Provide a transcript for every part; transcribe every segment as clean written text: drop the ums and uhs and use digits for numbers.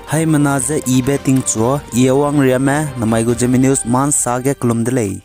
Hai manaze betting chua iawang riame namaigo Zeme News Ma Nsa ge klum delei.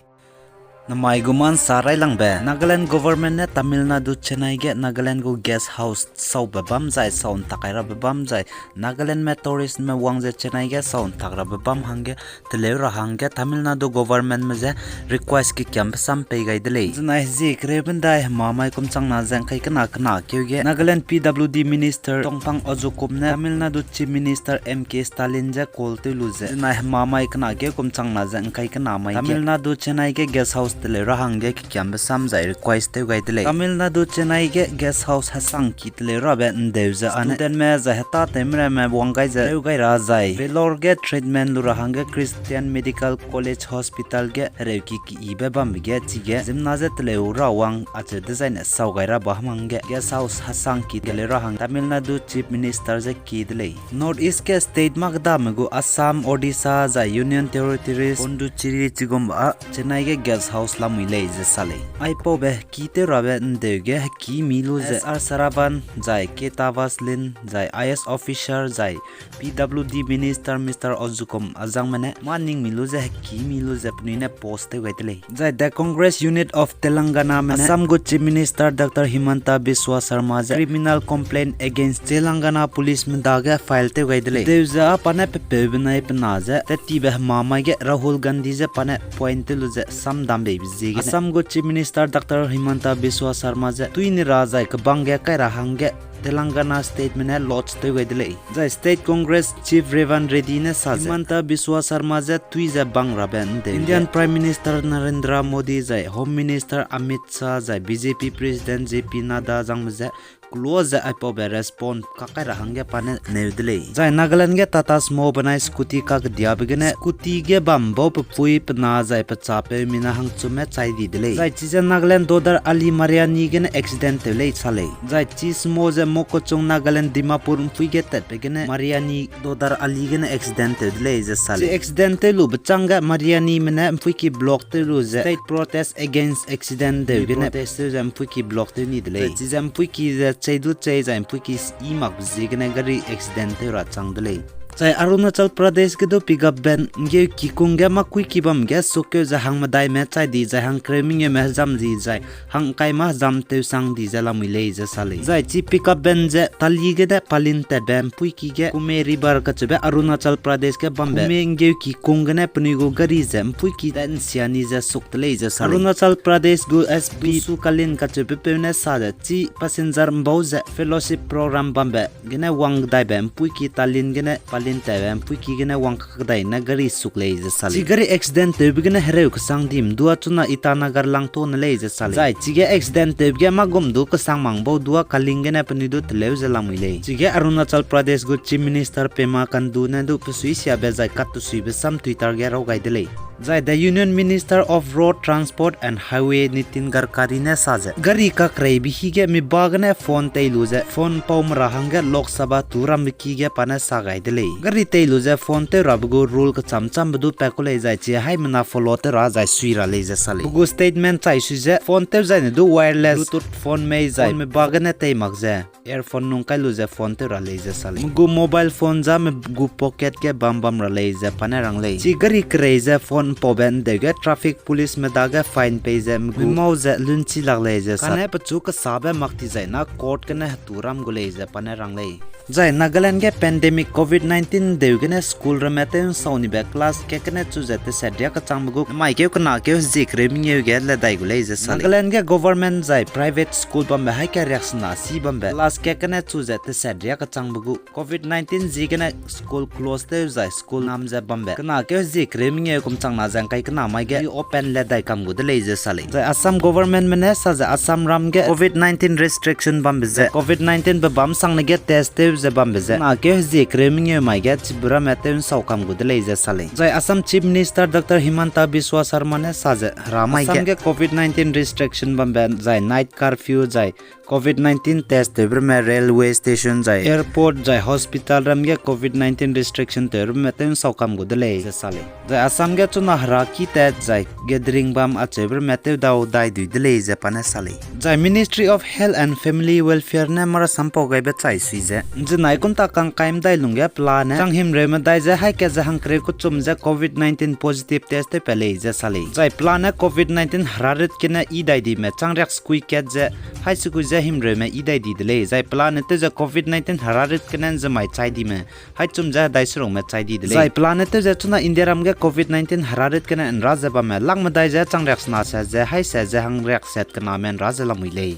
Namaigo Ma Nsa rai langbe Nagaland government ne Tamil Nadu Chennai ge Nagaland go guest house sau babam jai saun takaira babam jai Nagaland me tourist me wangje Chennai ge saun takra babam hange telera hange Tamil Nadu government me je request ki camp sam pegai delei znai ji kreben dai mamai kum changna jang kai kana keu ge Nagaland PWD minister tongpang ojukum ne Tamil Nadu chief minister MK Stalin je call te luze znai mamai kana ge kum changna jang kai kana mai Tamil Nadu Chennai ge guest house tele rahangge ki kyam sam jai request te gai tele Tamil Nadu Chennai ge guest house hasang ki tele rabe ndeuza an den me za heta temre me wangai ja gai ra jai Velor ge treatment lu rahangge Christian Medical College Hospital ge reuki ki ibe bam ge chige jimnaze tele rawang ache design sau gai ra bahmangge guest house hasang ki tele rahang Tamil Nadu chief minister je ki tele North East ke state magda mego Assam Odisha ja Union Territories Pondicherry chigomba Chennai ge guest house lamui lei je sale ai po be ki te rabe ndege ki milu je ar saraban jai ketavaslin jai IS officer jai PWD minister Mr Ojukom ajang mane maning milu je ki milu je pnine post te gaitele jai the Congress unit of Telangana mane Assam go chief minister Dr Himanta Biswa Sharma je criminal complaint against Telangana police me daga file te gaitele devja pane pe benai pnaje te tibe mama ge Rahul Gandhi je pane point lu je sam dambe Assam go chief minister Dr Himanta Biswa Sharma je tuini raja ka bangge kai rahangge Telangana state mene lodge te gaidele the state congress chief Revan Reddy ne sa Himanta Biswa Sharma je tui je bang raben de Indian prime minister Narendra Modi je home minister Amit Shah je BJP president JP Nadda jang je close apo be respond kakai rahangge pane neudele jai Nagaland ge Tata Sumo banai scooty ka dia begene scooty ge bambo pui pna jai pa chape mina hang chume chai di dele jai chi Nagaland dodar Ali Mariani ge accident le chale jai chi Sumo je moko chung Nagaland Dimapur pui ge tat begene Mariani dodar Ali ge accident le je sale accident lu bchanga Mariani mena pui ki block te lu je state protest against accident de ge protest je pui ki block te ni dele chi jam pui ki Chaidu chai zaim pukis imak zigane gari accident te ra changdele Chai Arunachal Pradesh ke do pickup van ge kikunga ma kui kibam ge sokyo za hang madai me chai di za hang kreming me jam ji jai hang kai ma jam te sang di za la mile za sale jai chi pickup van je tali ge da palin te bam pui ki ge kume river ka chbe Arunachal Pradesh ke bambe me ge kikunga ne pni go gari jam pui ki dan siani za soktele za sale Arunachal Pradesh go SP su kalin ka chbe pe ne sa ja chi passenger mbauze fellowship program bambe gene wang dai bam pui ki talin gene palin tawam pui ki gene wang kadai na gari suklei je sale chi gari accident te bigene hereu ksang dim dua chuna itanagar lang to na lei je sale jai chi ge accident te bige ma gom du ksang mang bo dua kalingene pani du tleu je lamui lei chi ge Arunachal Pradesh go chief minister Pema Kandu na du pusui sia be jai kat tu sui be sam Twitter ge ro gai delei jai the Union Minister of Road Transport and Highway Nitin Gadkari ne saje gari ka krei bi hi ge mi bagne phone te luze phone pom rahangge Lok Sabha turam ki ge pana sa gai delei gari te luze phone te rabgo rule ka chamcham bu pekole jai chi hai mana follow te ra jai suira le je sale bu statement chai su je phone te jai ne du wireless bluetooth phone me jai me bagne te mak je earphone nung kai luze phone te ra le je sale gu mobile phone ja me gu pocket ke bam bam ra le je pana rang le chi gari krei je phone poben dege traffic police me daga fine pay je mau je lunchi lagle je kane pachu ka sabe makti jai na court kane turam gule je pana rang le jai Nagaland ge pandemic COVID-19 deugene school remeten sauni be class ke kane chu jate sadya ka changbu mai ke kana ke jikre mi ge le dai gule je sale Nagaland ge government jai private school bam be ha ka reaction na si bam be class ke kane chu jate sadya ka changbu COVID-19 jigene school close te jai school nam je bam be kana ke jikre mi ge kum chang na jang kai kana mai ge open le dai kam gu de le je sale jai Assam government mene sa ja Assam ram ge COVID-19 restriction bam be je COVID-19 be bam sang ne ge test te je bam be je na ke jikre mi ge mai ge chibura meten sau kam gu de le je sale jai Assam chief minister Dr Himanta Biswa Sharma ne sa ja ramai ge COVID-19 restriction bam be jai night curfew jai COVID-19 test te ber me railway station jai airport jai hospital ram ge COVID-19 restriction te ber me ten saukam go delei je sale jai Assam ge chuna haraki te jai gathering bam a che ber me te daw dai du delei je pane sale jai Ministry of Health and Family Welfare ne marasam pegai be chai sui je nai kun ta kang kaim dai lungge plan chang him re ma dai je hai ke ja hang kre ku chum je COVID-19 positive test te pele je sale jai plan COVID-19 hararit ke na i dai di me chang rek skui ke je hai su ku je him re me i dai di dele jai plan te je COVID-19 hararit ke nan je mai chai di me hai chum ja dai surong me chai di dele jai plan te je chuna India ram ge COVID-19 hararit ke na en raja ba me lang ma dai je chang rek sna se je hai se je hang rek set ke na men raja la mui le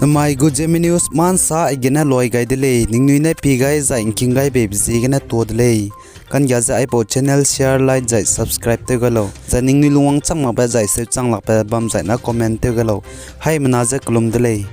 Namai go Zeme News Ma Nsa igena loi gai delei ningnui na pegai za nking gai be bzi gena to delei Kangia za ipo channel share like jai subscribe te galo za ningnui luang chang ma ba jai se chang lak pa bam jai na comment te galo hai mana za klum delei